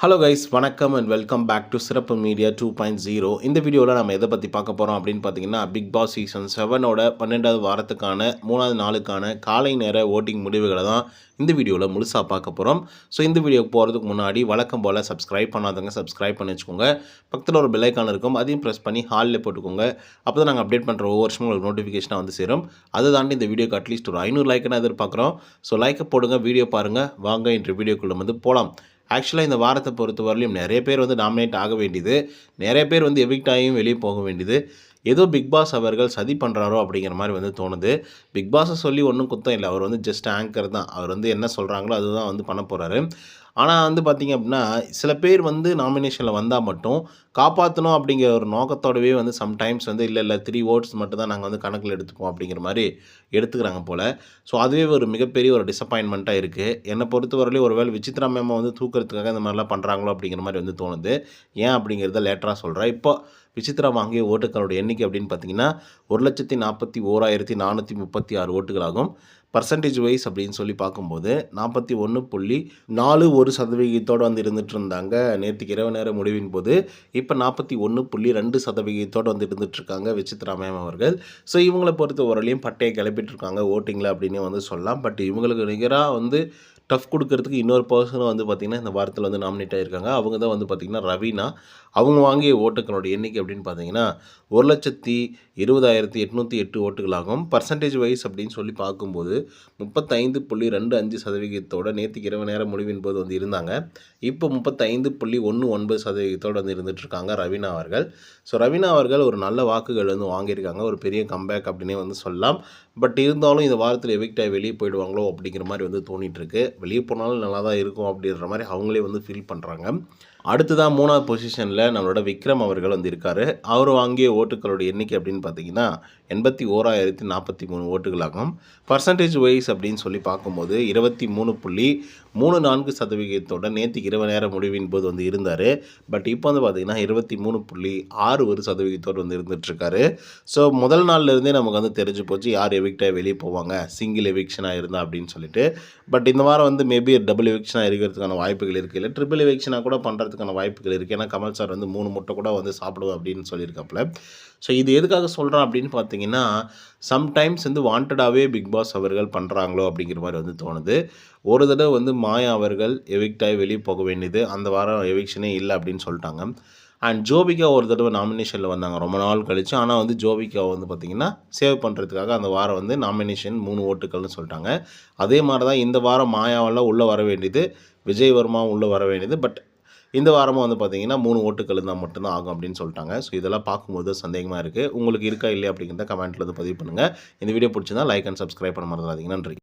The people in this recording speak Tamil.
ஹலோ கைஸ், வணக்கம் அண்ட் வெல்கம் பேக் டு சிறப்பு மீடியா 2.0. இந்த வீடியோவில் நம்ம எதை பற்றி பார்க்க போகிறோம் அப்படின்னு பார்த்தீங்கன்னா, பிக் பாஸ் சீசன் 7ஓட 12வது வாரத்துக்கான 3வது நாளுக்கான காலை நேர ஓட்டிங் முடிவுகளை தான் இந்த வீடியோவில் முழுசாக பார்க்க போகிறோம். ஸோ இந்த வீடியோக்கு போகிறதுக்கு முன்னாடி வழக்கம் போல் சப்ஸ்கிரைப் பண்ணாதவங்க சப்ஸ்கிரைப் பண்ணி வச்சுக்கோங்க. பக்கத்தில் ஒரு பெல் ஐக்கான் இருக்கும், அதையும் ப்ரெஸ் பண்ணி ஹாலில் போட்டுக்கோங்க. அப்போ தான் நாங்கள் அப்டேட் பண்ணுற ஒவ்வொரு வருஷமும் உங்களுக்கு நோட்டிஃபிகேஷனாக வந்து சேரும். அதை தாண்டி இந்த வீடியோக்கு அட்லீஸ்ட் ஒரு 500 லைக்குன்னு எதிர்பார்க்குறோம். ஸோ லைக்கை போடுங்க, வீடியோ பாருங்கள். வாங்க இன்று வீடியோக்குள்ளே வந்து போகலாம். ஆக்சுவலாக இந்த வாரத்தை பொறுத்தவரையிலும் நிறைய பேர் வந்து நாமினேட் ஆக வேண்டியது, நிறைய பேர் வந்து எவிக்ட் ஆகியும் வெளியே போக வேண்டியது. ஏதோ பிக் பாஸ் அவர்கள் சதி பண்ணுறாரோ அப்படிங்கிற மாதிரி வந்து தோணுது. பிக் பாஸை சொல்லி ஒன்றும் குத்தம் இல்லை, அவர் வந்து ஜஸ்ட் ஆங்கர் தான். அவர் வந்து என்ன சொல்கிறாங்களோ அதுதான் வந்து பண்ண போகிறாரு. ஆனால் வந்து பார்த்திங்க அப்படின்னா, சில பேர் வந்து நாமினேஷனில் வந்தால் மட்டும் காப்பாற்றணும் அப்படிங்கிற ஒரு நோக்கத்தோடவே வந்து சம்டைம்ஸ் வந்து இல்லை 3 ஓட்ஸ் மட்டும் தான் நாங்கள் வந்து கணக்கில் எடுத்துப்போம் அப்படிங்கிற மாதிரி எடுத்துக்கிறாங்க போல். ஸோ அதுவே ஒரு மிகப்பெரிய ஒரு டிசப்பாயின்மெண்ட்டாக இருக்குது. என்னை பொறுத்தவரையிலும் ஒரு வேளை விசித்ரா மேமை வந்து தூக்கிறதுக்காக இந்த மாதிரிலாம் பண்ணுறாங்களோ அப்படிங்கிற மாதிரி வந்து தோணுது. ஏன் அப்படிங்கிறத லேட்டராக சொல்கிறேன். இப்போ விசித்ரா வாங்கிய ஓட்டுகளோட எண்ணிக்கை அப்படின்னு பார்த்தீங்கன்னா 1,41,436 ஓட்டுகளாகும். பர்சன்டேஜ் வைஸ் அப்படின்னு சொல்லி பார்க்கும்போது 41.41% வந்து இருந்துகிட்டு இருந்தாங்க நேற்றுக்கு இரவு நேர முடிவின் போது. இப்போ 41.2% வந்து இருந்துகிட்ருக்காங்க விசித்ரா மேம் அவர்கள். ஸோ இவங்களை பொறுத்த வரலையும் பட்டையை கிளப்பிட்டுருக்காங்க ஓட்டிங்கில் அப்படின்னு வந்து சொல்லலாம். பட் இவங்களுக்கு நிகராக வந்து டஃப் கொடுக்கறதுக்கு இன்னொரு பர்சனும் வந்து பார்த்திங்கன்னா இந்த வாரத்தில் வந்து நாமினேட் ஆகியிருக்காங்க. அவங்க தான் வந்து பார்த்திங்கன்னா ரவீனா. அவங்க வாங்கிய ஓட்டுகளோட எண்ணிக்கை அப்படின்னு பார்த்தீங்கன்னா 1,20,808 ஓட்டுகளாகும். பர்சன்டேஜ் வைஸ் அப்படின்னு சொல்லி பார்க்கும்போது 35.25% நேற்றுக்கு இரவு நேர முடிவின் போது வந்து இருந்தாங்க. இப்போ 35.19% வந்து இருந்துகிட்ருக்காங்க ரவீனா அவர்கள். ஸோ ரவீனா அவர்கள் ஒரு நல்ல வாக்குகள் வந்து வாங்கியிருக்காங்க. ஒரு பெரிய கம்பேக் அப்படின்னே வந்து சொல்லலாம். பட் இருந்தாலும் இந்த வாரத்தில் எவிக்ட் ஆகி வெளியே போயிடுவாங்களோ அப்படிங்கிற மாதிரி வந்து தோணிகிட்ருக்கு. வெளியே போனாலும் நல்லா தான் இருக்கும் அப்படின்ற மாதிரி அவங்களே வந்து ஃபீல் பண்ணுறாங்க. அடுத்ததாக 3வது பொசிஷனில் நம்மளோட விக்ரம் அவர்கள் வந்து இருக்கார். அவர் வாங்கிய ஓட்டுகளோட எண்ணிக்கை அப்படின்னு பார்த்தீங்கன்னா 81,043 ஓட்டுகளாகும். பர்சன்டேஜ் வைஸ் அப்படின்னு சொல்லி பார்க்கும்போது 23.34% நேற்றுக்கு இரவு நேர முடிவின் போது வந்து இருந்தார். பட் இப்போ வந்து பார்த்திங்கன்னா 23.61% வந்து இருந்துகிட்ருக்காரு. ஸோ முதல் நாள்லேருந்தே நமக்கு வந்து தெரிஞ்சு போச்சு யார் எவிக்டாக வெளியே போவாங்க, சிங்கிள் எவிக்ஷனாக இருந்தால் அப்படின்னு சொல்லிட்டு. பட் இந்த வாரம் வந்து மேபி டபுள் எவிக்ஷனாக இருக்கிறதுக்கான வாய்ப்புகள் இருக்குது, இல்லை ட்ரிபிள் எவிக்ஷனாக கூட பண்ணுறதுக்கான வாய்ப்புகள் இருக்குது. ஏன்னா கமல் சார் வந்து 3 முட்டை கூட வந்து சாப்பிடுவோம் அப்படின்னு சொல்லியிருக்காப்புல. ஸோ இது எதுக்காக சொல்கிறேன் அப்படின்னு பார்த்தீங்கன்னா, சம்டைம்ஸ் வந்து வாண்டடாகவே பிக் பாஸ் அவர்கள் பண்ணுறாங்களோ அப்படிங்கிற மாதிரி வந்து தோணுது. ஒரு தடவை வந்து மாயா அவர்கள் எவிக்ட் ஆகி வெளியே போக வேண்டியது, அந்த வாரம் எவிக்ஷனே இல்லை அப்படின்னு சொல்லிட்டாங்க. அண்ட் ஜோபிகா ஒரு தடவை நாமினேஷனில் வந்தாங்க ரொம்ப நாள் கழித்து. ஆனால் வந்து ஜோபிகாவை வந்து பார்த்திங்கன்னா சேவ் பண்ணுறதுக்காக அந்த வாரம் வந்து நாமினேஷன் 3 ஓட்டுகள்னு சொல்லிட்டாங்க. அதே மாதிரி தான் இந்த வாரம் மாயாவெல்லாம் உள்ளே வர வேண்டியது, விஜய் வர்மா உள்ளே வர வேண்டியது. பட் இந்த வாரமும் வந்து பார்த்திங்கன்னா 3 ஓட்டுகள் இருந்தால் மட்டும்தான் ஆகும் அப்படின்னு சொல்லிட்டாங்க. ஸோ இதெல்லாம் பார்க்கும்போது சந்தேகமாக இருக்குது. உங்களுக்கு இருக்கா இல்லையா அப்படிங்கிறத கமெண்ட்டில் வந்து பதிவு பண்ணுங்கள். இந்த வீடியோ பிடிச்சிருந்தா லைக் அண்ட் சப்ஸ்கிரைப் பண்ண மறந்துடாதீங்க. நன்றி.